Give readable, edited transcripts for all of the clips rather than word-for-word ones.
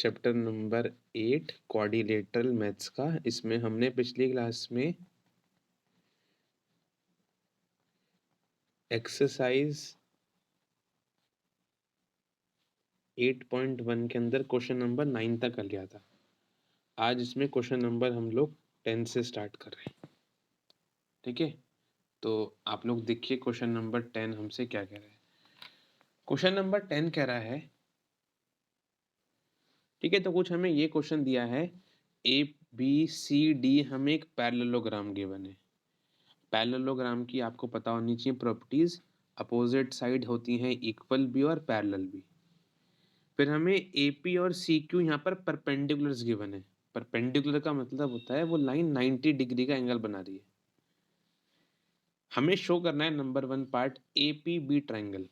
Chapter number 8 quadrilateral maths का। इसमें हमने पिछली क्लास में एक्सरसाइज 8.1 के अंदर क्वेश्चन नंबर 9 तक कर लिया था। आज इसमें क्वेश्चन नंबर हम लोग 10 से स्टार्ट कर रहे हैं। ठीक है, तो आप लोग देखिए क्वेश्चन नंबर 10 हमसे क्या कह रहा है। क्वेश्चन नंबर 10 कह रहा है, ठीक है, तो कुछ हमें ये क्वेश्चन दिया है, ए बी सी डी हमें एक पैरेललोग्राम गिवन है। पैरेललोग्राम की आपको पता होनी चाहिए प्रॉपर्टीज, अपोजिट साइड होती हैं इक्वल भी और पैरेलल भी। फिर हमें एपी और सी क्यू यहाँ पर परपेंडिकुलर्स गिवन है। परपेंडिकुलर का मतलब होता है वो लाइन 90 डिग्री का एंगल बना रही है। हमें शो करना है number 1 part AP B triangle.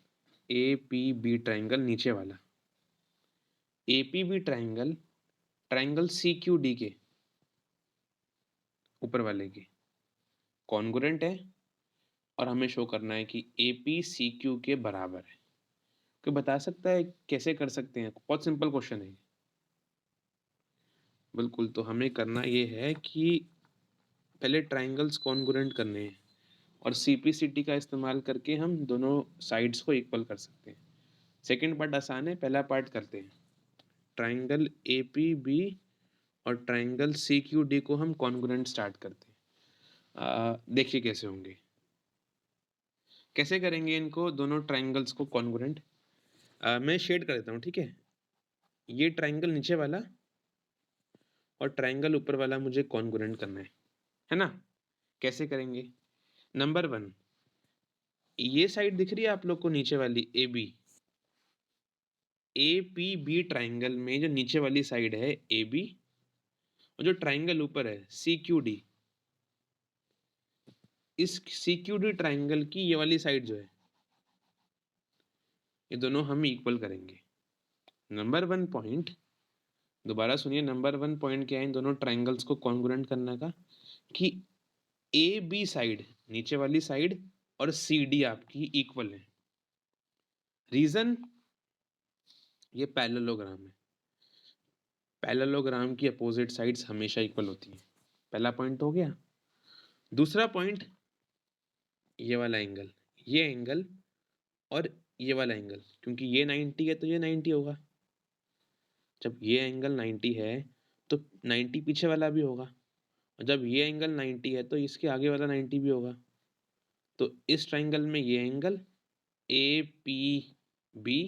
AP B triangle नीचे वाला AP B triangle, triangle C Q D के ऊपर वाले के कॉन्ग्रुएंट है, और हमें शो करना है कि एपी सी क्यू के बराबर है। कोई बता सकता है कैसे कर सकते हैं? बहुत सिंपल क्वेश्चन है। बिल्कुल, तो हमें करना ये है कि पहले ट्राइंगल्स कॉन्ग्रुएंट करने हैं और सीपीसीटी का इस्तेमाल करके हम दोनों साइड्स को इक्वल कर सकते हैं। सेकंड पार्ट आसान है, पहला पार्ट करते हैं। ट्राइंगल ए पी बी और ट्राइंगल सी क्यू डी को हम कॉन्ग्रुएंट स्टार्ट करते हैं। देखिए कैसे होंगे, कैसे करेंगे इनको दोनों ट्राइंगल्स को कॉन्ग्रुएंट। मैं शेड कर देता हूँ, ठीक है। ये ट्राइंगल नीचे वाला और ट्राइंगल ऊपर वाला मुझे कॉन्ग्रुएंट करना है ना। कैसे करेंगे? नंबर 1, ये साइड दिख रही है आप लोग को नीचे वाली A B, A P B triangle में जो नीचे वाली साइड है ए बी, और जो ट्राइंगल ऊपर है सी क्यू डी, इस सी क्यू डी ट्राइंगल की ये वाली साइड जो है, ये दोनों हम इक्वल करेंगे। नंबर 1 पॉइंट, दोबारा सुनिए, नंबर 1 पॉइंट क्या है इन दोनों ट्राइंगल्स को कॉन्ग्रुएंट करने का, कि ए बी साइड नीचे वाली साइड और सी डी आपकी इक्वल है। रीजन, ये पैरेललोग्राम है। पैरेललोग्राम की अपोजिट साइड्स हमेशा इक्वल होती हैं। पहला पॉइंट हो गया। दूसरा पॉइंट, ये वाला एंगल, ये एंगल और ये वाला एंगल, क्योंकि ये 90 है तो ये 90 होगा। जब ये एंगल 90 है तो 90 पीछे वाला भी होगा, और जब ये एंगल 90 है तो इसके आगे वाला 90 भी होगा। तो इस ट्राइंगल में ये एंगल ए पी बी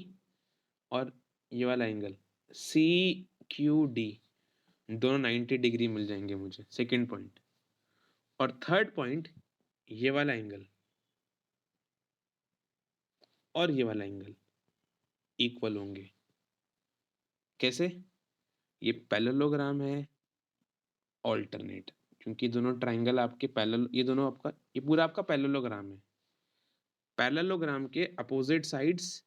और ये वाला एंगल सी क्यू डी, दोनों 90 डिग्री मिल जाएंगे मुझे। Second point. और थर्ड पॉइंट, ये वाला एंगल और ये वाला एंगल इक्वल होंगे। कैसे? ये पैरेललोग्राम है ऑल्टरनेट, क्योंकि दोनों ट्राइंगल आपके पैरेलल, ये दोनों आपका, ये पूरा आपका पैरेललोग्राम है। पैरेललोग्राम के अपोजिट साइड्स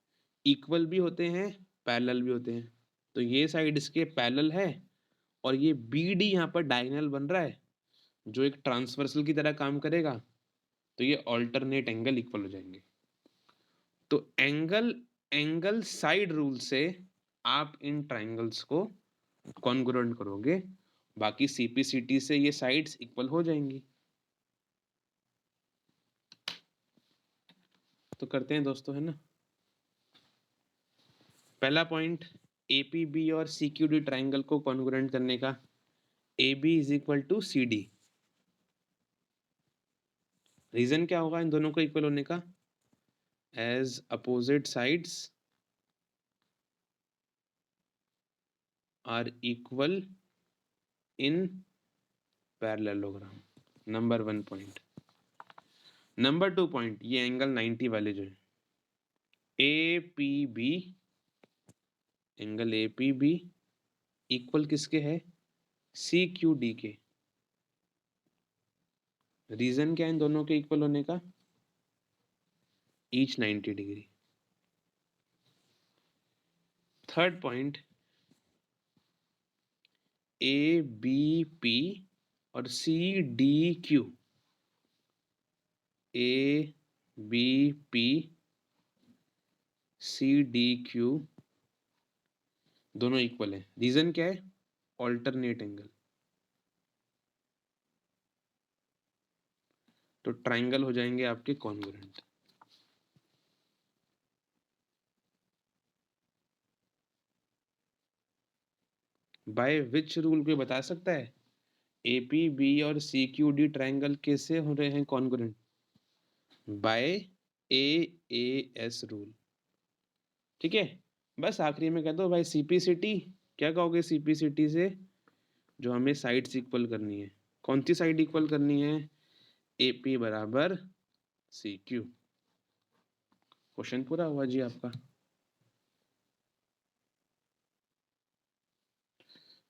इक्वल भी होते हैं, पैरेलल भी होते हैं। तो ये साइड इसके पैरेलल है और ये बी डी यहाँ पर डायगोनल बन रहा है, जो एक ट्रांसवर्सल की तरह काम करेगा। तो ये ऑल्टरनेट एंगल इक्वल हो जाएंगे। तो एंगल साइड रूल से आप इन ट्राइंगल्स को कॉन्ग्रुएंट करोगे, बाकी सीपीसीटी से ये साइड्स इक्वल हो जाएंगी। तो करते हैं दोस्तों, है ना। पहला पॉइंट, एपीबी और सीक्यूडी ट्राइंगल को कॉन्ग्रुएंट करने का, A B is equal to C D. Reason क्या होगा इन दोनों को इक्वल होने का? As opposite sides are equal in parallelogram. Number 1 point. Number 2 point, ये एंगल 90 वाले जो है A P B, angle A P B equal किसके है? सी क्यू डी के। रीजन क्या है इन दोनों के इक्वल होने का? Each 90 degree. Third point, A B P और C D Q, A B P C D Q दोनों इक्वल है। रीजन क्या है? Alternate angle. तो ट्राइंगल हो जाएंगे आपके कॉन्ग्रुएंट। बाय विच रूल कोई बता सकता है? एपी बी और सी क्यू डी ट्राइंगल कैसे हो रहे हैं कॉन्ग्रुएंट? Bye as rule. ठीक है, बस आखिरी में कह दो भाई सीपीसीटी। क्या कहोगे सीपीसीटी से? जो हमें साइड्स इक्वल करनी है। कौन सी साइड इक्वल करनी है? एपी बराबर सी क्यू। क्वेश्चन पूरा हुआ जी आपका।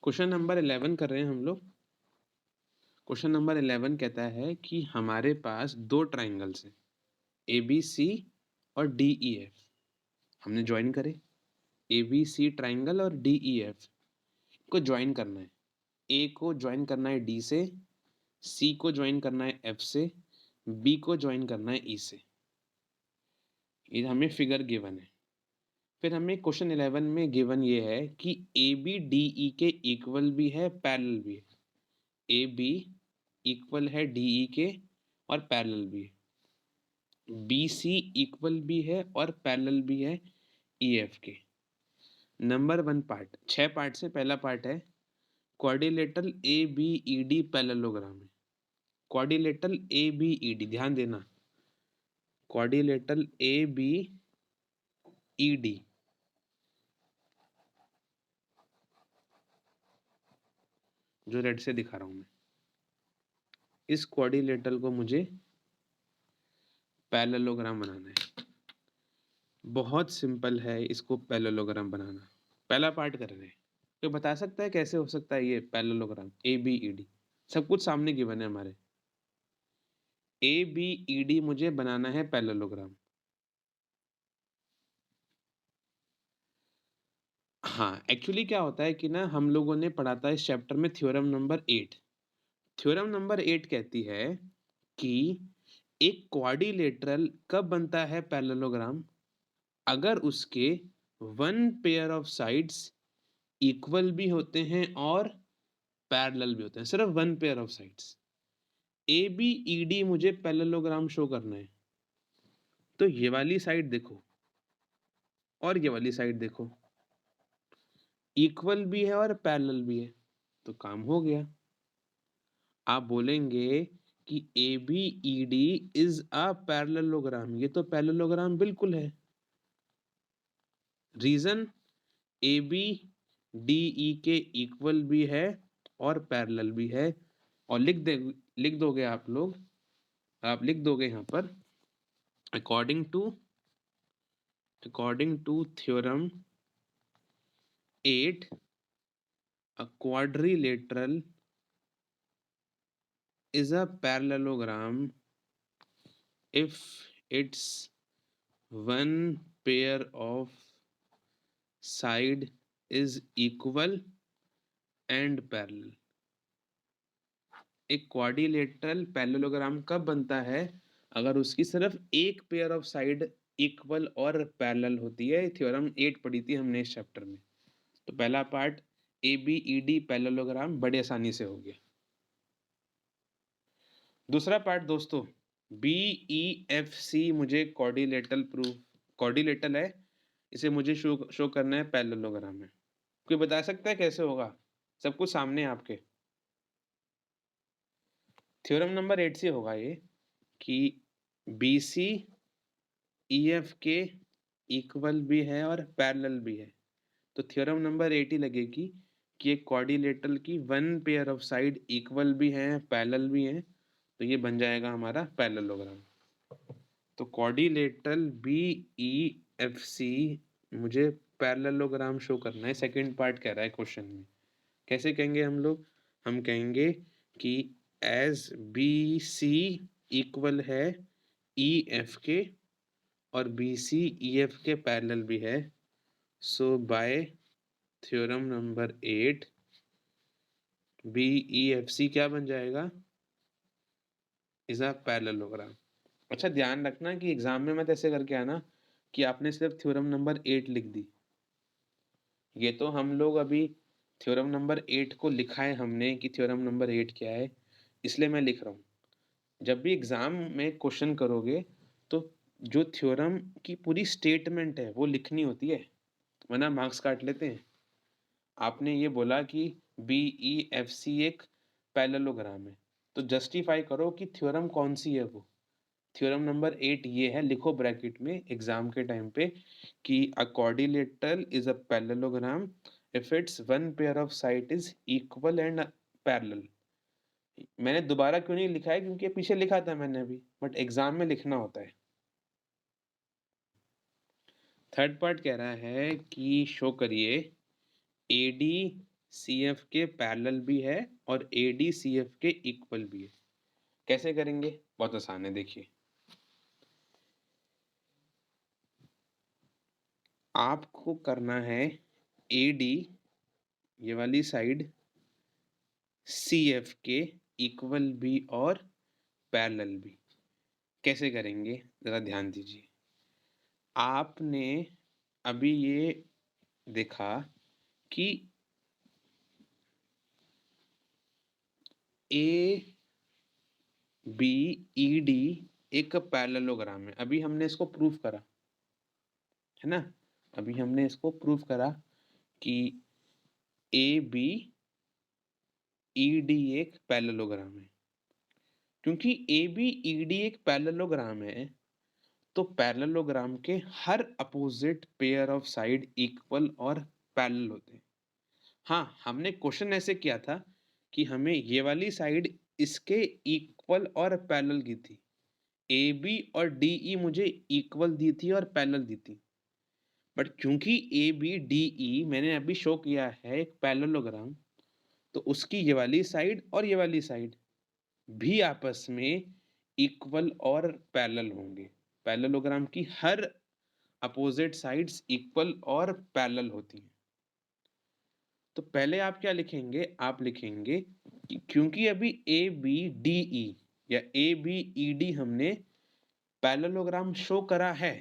क्वेश्चन नंबर 11 कर रहे हैं हम लोग। क्वेश्चन नंबर 11 कहता है कि हमारे पास दो ट्राइंगल्स हैं, ए बी सी और डी ई एफ। हमने ज्वाइन करे ए बी सी ट्राइंगल और डी ई एफ को ज्वाइन करना है। ए को ज्वाइन करना है डी से, सी को ज्वाइन करना है एफ से, बी को ज्वाइन करना है ई से। ये हमें फिगर गिवन है। फिर हमें क्वेश्चन 11 में गिवन ये है कि ए बी डी ई के इक्वल भी है, पैरेलल भी है। ए बी इक्वल है डी ई के और पैरेलल भी है। बी सी इक्वल भी है और पैरेलल भी है ई एफ के। नंबर 1 पार्ट, 6 पार्ट से पहला पार्ट है quadrilateral A B E D parallelogram है। Quadrilateral A B E D, ध्यान देना, quadrilateral A B E D. जो रेड से दिखा रहा हूं मैं, इस क्वाड्रिलेटरल को मुझे पैरेललोग्राम बनाना है। बहुत सिंपल है इसको पैरेललोग्राम बनाना। पहला पार्ट कर रहे हैं। तो बता सकता है कैसे हो सकता है ये parallelogram A B E D? सब कुछ सामने गिवन है हमारे। ए बी ई डी मुझे बनाना है पैरेललोग्राम। हाँ, एक्चुअली क्या होता है कि ना हम लोगों ने पढ़ा था इस चैप्टर में थ्योरम नंबर 8। थ्योरम नंबर 8 कहती है कि एक क्वाड्रिलेटरल कब बनता है पैरेललोग्राम? अगर उसके one pair of sides equal भी होते हैं और पैरेलल भी होते हैं। सिर्फ one pair of sides. A B E D मुझे पैरेललोग्राम शो करना है। तो ये वाली साइड देखो और ये वाली साइड देखो, इक्वल भी है और पैरेलल भी है, तो काम हो गया। आप बोलेंगे कि A B E D is a parallelogram. ये तो पैरेललोग्राम बिल्कुल है। Reason, A B D E के इक्वल भी है और पैरेलल भी है। और लिख दोगे आप लोग, आप लिख दोगे यहाँ पर according to theorem 8 a quadrilateral is a parallelogram if its one pair of side is equal and parallel। एक क्वाड्रिलेटरल पैरेललोग्राम कब बनता है? अगर उसकी सिर्फ एक पेयर ऑफ साइड इक्वल और पैरेलल होती है। थ्योरम 8 पढ़ी थी हमने इस चैप्टर में। तो पहला part A B E D parallelogram बड़े आसानी से हो गया। दूसरा पार्ट दोस्तों, बी ई एफ सी मुझे कॉर्डिलेटरल है, इसे मुझे शो करना है पैरेललोग्राम में। कोई बता सकता है कैसे होगा? सब कुछ सामने है आपके। थ्योरम नंबर 8 से होगा ये कि बी सी ई एफ के इक्वल भी है और पैरेलल भी है। तो थ्योरम नंबर 8 ही लगेगी कि एक क्वाड्रिलेटरल की one pair of side equal भी है, पैरेलल भी है, तो ये बन जाएगा हमारा पैरेललोग्राम। तो quadrilateral B E F C मुझे पैरेललोग्राम शो करना है। सेकंड पार्ट कह रहा है क्वेश्चन में। कैसे कहेंगे हम लोग? हम कहेंगे कि एज बी सी इक्वल है ई एफ के और बी सी ई एफ के पैरेलल भी है, so by theorem number 8 B E F C क्या बन जाएगा? Is a parallelogram. अच्छा ध्यान रखना कि एग्जाम में मत ऐसे करके आना कि आपने सिर्फ थ्योरम नंबर 8 लिख दी। ये तो हम लोग अभी थ्योरम नंबर 8 को लिखा है हमने कि थ्योरम नंबर 8 क्या है, इसलिए मैं लिख रहा हूँ। जब भी एग्ज़ाम में क्वेश्चन करोगे, तो जो थ्योरम की पूरी स्टेटमेंट है, वो लिखनी होती है, वरना मार्क्स काट लेते हैं। आपने ये बोला कि बीईएफसी एक पैरेललोग्राम है, तो जस्टिफाई करो कि थ्योरम कौन-सी है वो। थ्योरम नंबर 8 ये है, लिखो ब्रैकेट में एग्ज़ाम के टाइम पे कि अ quadrilateral is a parallelogram if it's one pair of side is equal and parallel. मैंने दोबारा क्यों नहीं लिखा है क्योंकि ये पीछे लिखा था मैंने अभी, बट एग्ज़ाम में लिखना होता है। थर्ड पार्ट कह रहा है कि शो करिए एडी सीएफ के पैरेलल भी है और एडी सीएफ के इक्वल भी है। कैसे करेंगे? बहुत आसान है, देखिए। आपको करना है एडी, ये वाली साइड, सीएफ के इक्वल भी और पैरेलल भी। कैसे करेंगे? ज़रा ध्यान दीजिए। आपने अभी ये देखा कि ए बी ई डी एक पैरेललोग्राम है। अभी हमने इसको प्रूव करा, है ना? अभी हमने इसको प्रूव करा कि ए बी ई डी एक पैरेललोग्राम है। क्योंकि ए बी ई डी एक पैरेललोग्राम है, तो पैरेललोग्राम के हर opposite pair of side equal और पैरेलल होते हैं। हाँ, हमने क्वेश्चन ऐसे किया था कि हमें ये वाली साइड इसके इक्वल और पैरेलल की थी। ए बी और डी ई मुझे इक्वल दी थी और पैरेलल दी थी। बट क्योंकि ए बी डी ई मैंने अभी शो किया है एक पैरेललोग्राम, तो उसकी ये वाली साइड और ये वाली साइड भी आपस में इक्वल और पैरेलल होंगे। पैरेललोग्राम की हर अपोजिट साइड्स इक्वल और पैरेलल होती हैं। तो पहले आप क्या लिखेंगे? आप लिखेंगे कि क्योंकि अभी ए बी डी ई या ए बी ई डी हमने पैरेललोग्राम शो करा है,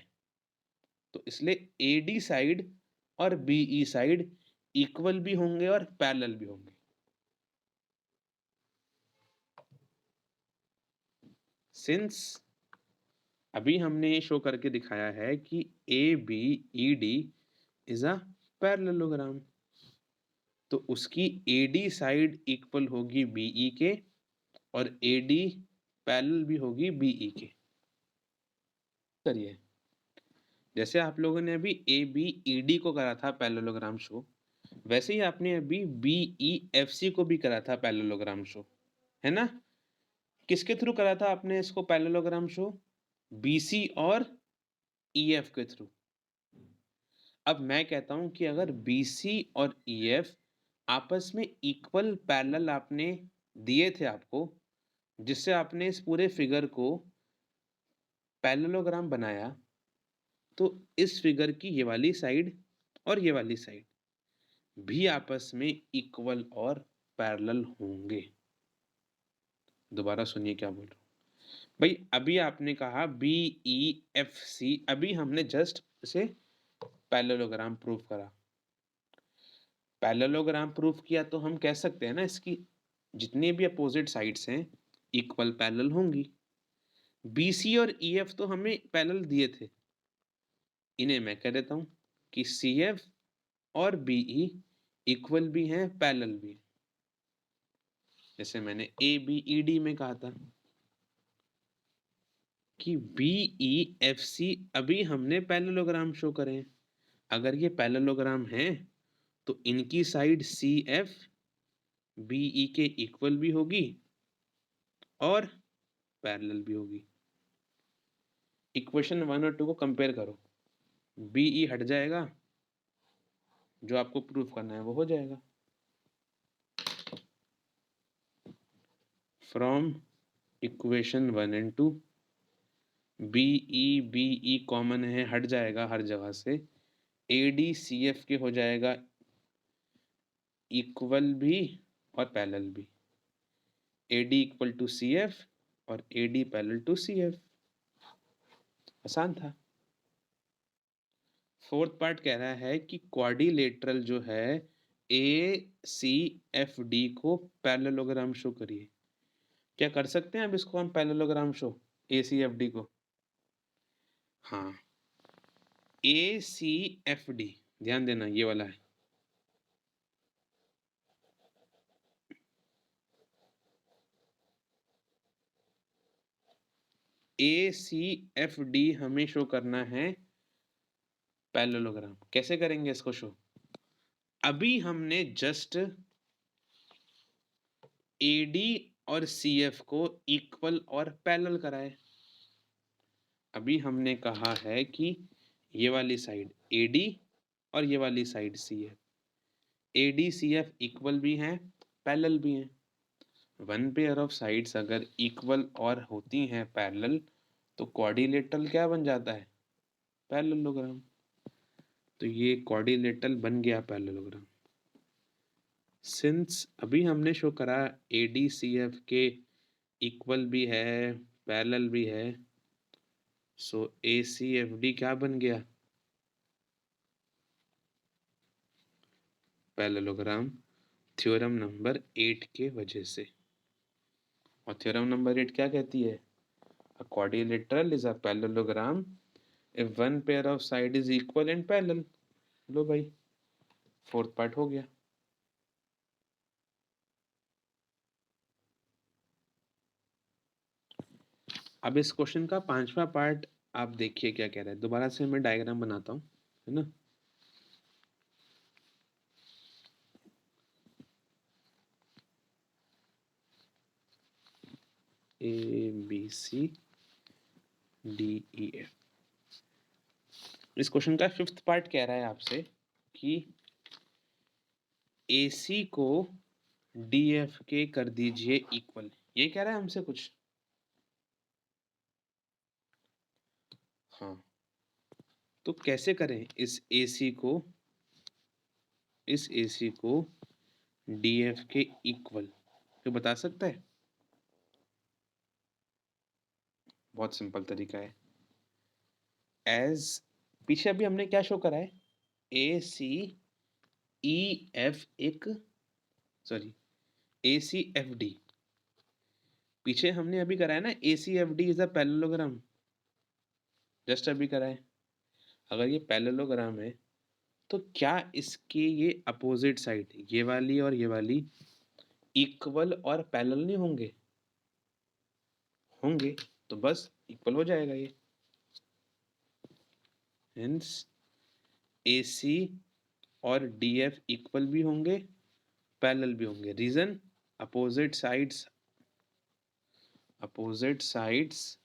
तो इसलिए ए डी साइड और बी ई साइड इक्वल भी होंगे और पैरेलल भी होंगे। सिंस अभी हमने ये शो करके दिखाया है कि A B E D is a parallelogram, तो उसकी ए डी साइड इक्वल होगी बी ई के और ए डी पैरेलल भी होगी बी ई के। करिए, जैसे आप लोगों ने अभी ए बी ई डी को करा था पैरेललोग्राम शो, वैसे ही आपने अभी बी ई एफ सी को भी करा था पैरेललोग्राम शो, है ना? किसके थ्रू करा था आपने इसको पैरेललोग्राम शो? बी सी और ई एफ के थ्रू। अब मैं कहता हूं कि अगर बी सी और ई एफ आपस में इक्वल पैरेलल आपने दिए थे आपको, जिससे आपने इस पूरे फिगर को पैरेललोग्राम बनाया, तो इस फिगर की ये वाली साइड और ये वाली साइड भी आपस में इक्वल और पैरेलल होंगे। दोबारा सुनिए क्या बोल रहा हूँ। भाई अभी आपने कहा बी ई एफ सी, अभी हमने जस्ट इसे पैरेललोग्राम प्रूव करा। पैरेललोग्राम प्रूफ किया तो हम कह सकते हैं ना इसकी जितनी भी अपोजिट साइड्स हैं इक्वल पैरेलल होंगी। बी सी और ई एफ तो हमें पैरेलल दिए थे, इन्हें मैं कह देता हूँ कि सी एफ और बी ई इक्वल भी हैं पैरेलल भी, जैसे मैंने ए बी ई डी में कहा था कि बी ई एफ सी अभी हमने पैरेललोग्राम शो करे हैं। अगर ये पैरेललोग्राम हैं तो इनकी side C F B E के इक्वल भी होगी और पैरेलल भी होगी। इक्वेशन 1 और 2 को कंपेयर करो, बी ई हट जाएगा, जो आपको प्रूफ करना है वो हो जाएगा। From equation 1 and 2 B E common है, हट जाएगा हर जगह से, ए डी सी एफ के हो जाएगा इक्वल भी और पैरेलल भी, A D equal to C F और A D parallel to C F. आसान था। फोर्थ पार्ट कह रहा है कि क्वाड्रिलेटरल जो है ACFD को पैरेललोग्राम शो करिए। क्या कर सकते हैं अब इसको हम पैरेललोग्राम शो ACFD को? हाँ, ACFD ध्यान देना ये वाला है। ACFD हमें शो करना है पैरेललोग्राम। कैसे करेंगे इसको शो? अभी हमने जस्ट AD और CF को इक्वल और पैरेलल कराए। अभी हमने कहा है कि ये वाली साइड AD और ये वाली side CF, AD CF equal भी हैं, पैरेलल भी हैं। वन पेयर ऑफ साइड्स अगर इक्वल और होती हैं पैरेलल तो क्वाड्रिलेटरल क्या बन जाता है? पैरेललोग्राम। तो ये क्वाड्रिलेटरल बन गया पैरेललोग्राम। सिंस अभी हमने शो करा ADCF के इक्वल भी है, पैरेलल भी है, सो ACFD क्या बन गया? पैरेललोग्राम, थ्योरम नंबर 8 के वजह से। और थ्योरम नंबर 8 क्या कहती है? A quadrilateral is a parallelogram if one pair of side is equal and parallel। लो भाई, फोर्थ पार्ट हो गया। अब इस क्वेश्चन का पांचवा पार्ट आप देखिए क्या कह रहा है। दोबारा से मैं डायग्राम बनाता हूँ, है ना। ABCDEF। इस क्वेश्चन का फिफ्थ पार्ट कह रहा है आपसे कि AC को DF के कर दीजिए इक्वल। ये कह रहा है हमसे कुछ। हाँ, तो कैसे करें इस AC को DF के इक्वल? तो बता सकता है? बहुत सिंपल तरीका है। एज पीछे अभी हमने क्या शो करा है? ACFD। पीछे हमने अभी करा है ना, ACFD is a parallelogram. Just अभी करा है। अगर ये पैरेललोग्राम है तो क्या इसके ये अपोजिट साइड, ये वाली और ये वाली, इक्वल और पैरेलल नहीं होंगे? होंगे, तो बस इक्वल हो जाएगा ये। हेंस AC और DF इक्वल भी होंगे, पैरेलल भी होंगे। रीजन, opposite sides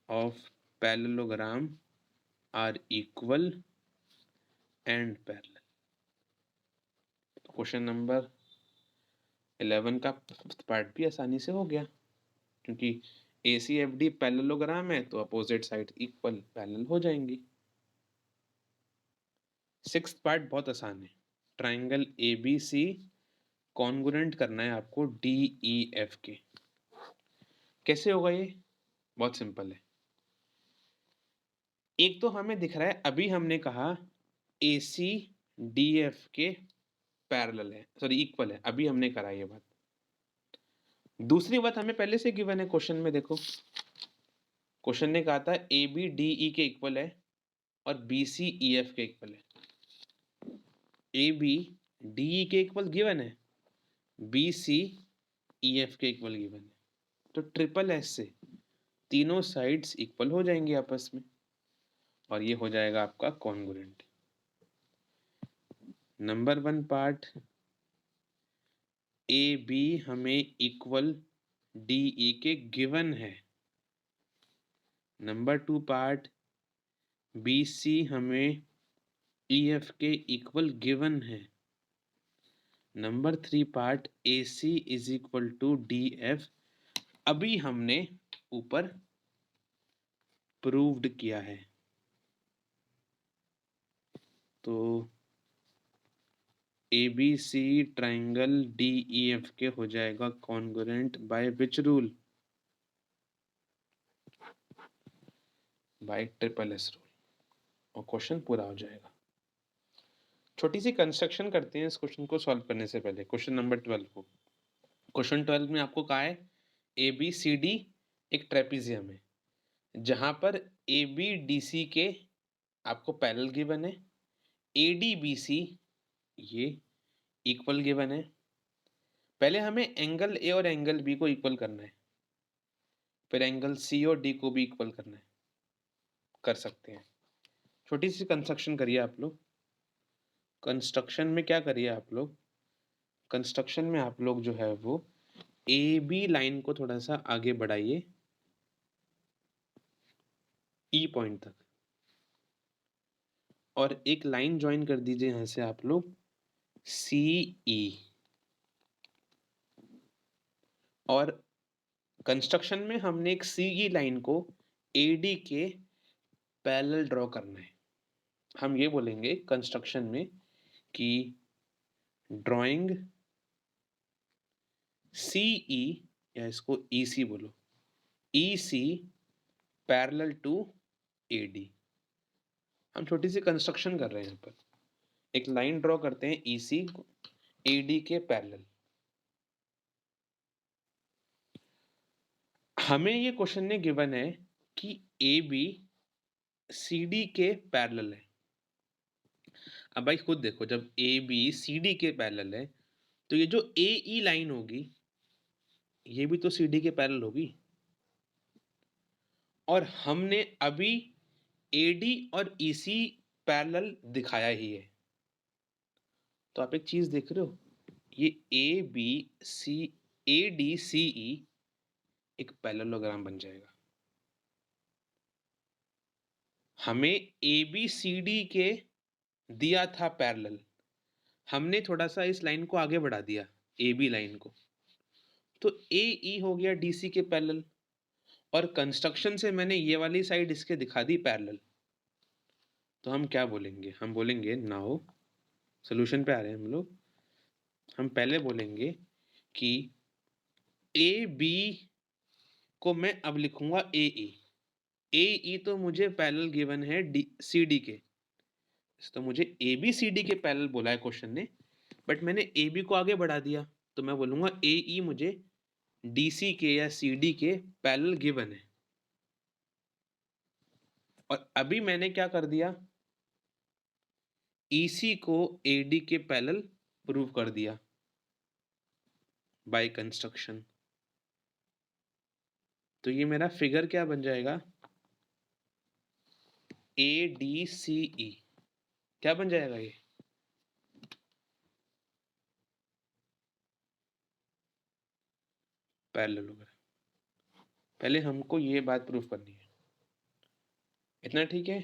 of parallelogram are equal and parallel। Question number 11 का फिफ्थ पार्ट भी आसानी से हो गया, क्योंकि ACFD पैरेललोग्राम है तो अपोजिट साइड इक्वल पैरेलल हो जाएंगी। सिक्स्थ पार्ट बहुत आसान है। ट्राइंगल ABC कॉन्ग्रुएंट करना है आपको DEF के। कैसे होगा ये? बहुत सिंपल है। एक तो हमें दिख रहा है, अभी हमने कहा AC DF के पैरेलल है, सॉरी इक्वल है, अभी हमने करा ये बात। दूसरी बात हमें पहले से गिवन है क्वेश्चन में। देखो, क्वेश्चन ने कहा था ABDE के इक्वल है और BCEF के इक्वल है। ABDE के इक्वल गिवन है, BCEF के इक्वल गिवन है, तो ट्रिपल एस से तीनों साइड्स इक्वल हो जाएंगे आपस में और ये हो जाएगा आपका कॉन्ग्रुएंट। नंबर 1 पार्ट AB हमें इक्वल DE के गिवन है। नंबर 2 पार्ट BC हमें EF के इक्वल गिवन है। Number 3 part AC is equal to DF अभी हमने ऊपर प्रूव्ड किया है। तो ABC ट्राइंगल DEF के हो जाएगा congruent by which rule? Bye triple S rule. और क्वेश्चन पूरा हो जाएगा। छोटी सी कंस्ट्रक्शन करते हैं इस क्वेश्चन को सॉल्व करने से पहले, क्वेश्चन नंबर 12 को। क्वेश्चन 12 में आपको कहा है ABCD एक ट्रेपीजियम है, जहां पर ABDC के आपको पैरेलल गिवन है, ADBC ये इक्वल गिवन है। पहले हमें एंगल A और एंगल B को इक्वल करना है, फिर एंगल C और D को भी इक्वल करना है। कर सकते हैं। छोटी सी कंस्ट्रक्शन करिए आप लोग। कंस्ट्रक्शन में क्या करिए आप लोग, कंस्ट्रक्शन में आप लोग जो है वो AB लाइन को थोड़ा सा आगे बढ़ाइए E पॉइंट तक, और एक लाइन ज्वाइन कर दीजिए यहां से आप लोग CE, और कंस्ट्रक्शन में हमने एक CE लाइन को AD के पैरेलल ड्रॉ करना है। हम ये बोलेंगे कंस्ट्रक्शन में कि ड्राइंग CE, या इसको EC बोलो, EC पैरेलल टू AD। हम छोटी सी कंस्ट्रक्शन कर रहे हैं यहाँ पर, एक लाइन ड्रॉ करते हैं EC AD के पैरेलल। हमें ये क्वेश्चन ने गिवन है कि AB CD के पैरेलल है। अब भाई खुद देखो, जब AB CD के पैरेलल है तो ये जो AE लाइन होगी ये भी तो CD के पैरेलल होगी, और हमने अभी AD और EC पैरेलल दिखाया ही है। तो आप एक चीज देख रहे हो, ये ADCE एक पैरेललोग्राम बन जाएगा। हमें ABCD के दिया था पैरेलल, हमने थोड़ा सा इस लाइन को आगे बढ़ा दिया AB लाइन को, तो AE हो गया DC के पैरेलल, और कंस्ट्रक्शन से मैंने ये वाली साइड इसके दिखा दी पैरेलल। तो हम क्या बोलेंगे, हम बोलेंगे नाउ, सोल्यूशन पे आ रहे हैं हम लोग। हम पहले बोलेंगे कि AB को मैं अब लिखूंगा AE। AE तो मुझे पैरेलल गिवन है CD के, तो मुझे ABCD के पैरेलल बोला है क्वेश्चन ने, बट मैंने AB को आगे बढ़ा दिया, तो मैं बोलूंगा AE मुझे DC के या CD के पैरेलल गिवन है। और अभी मैंने क्या कर दिया, EC को AD के पैरेलल प्रूव कर दिया बाय कंस्ट्रक्शन। तो ये मेरा फिगर क्या बन जाएगा, ADCE क्या बन जाएगा ये, पैरेललोग्राम। पहले हमको ये बात प्रूफ करनी है, इतना ठीक है।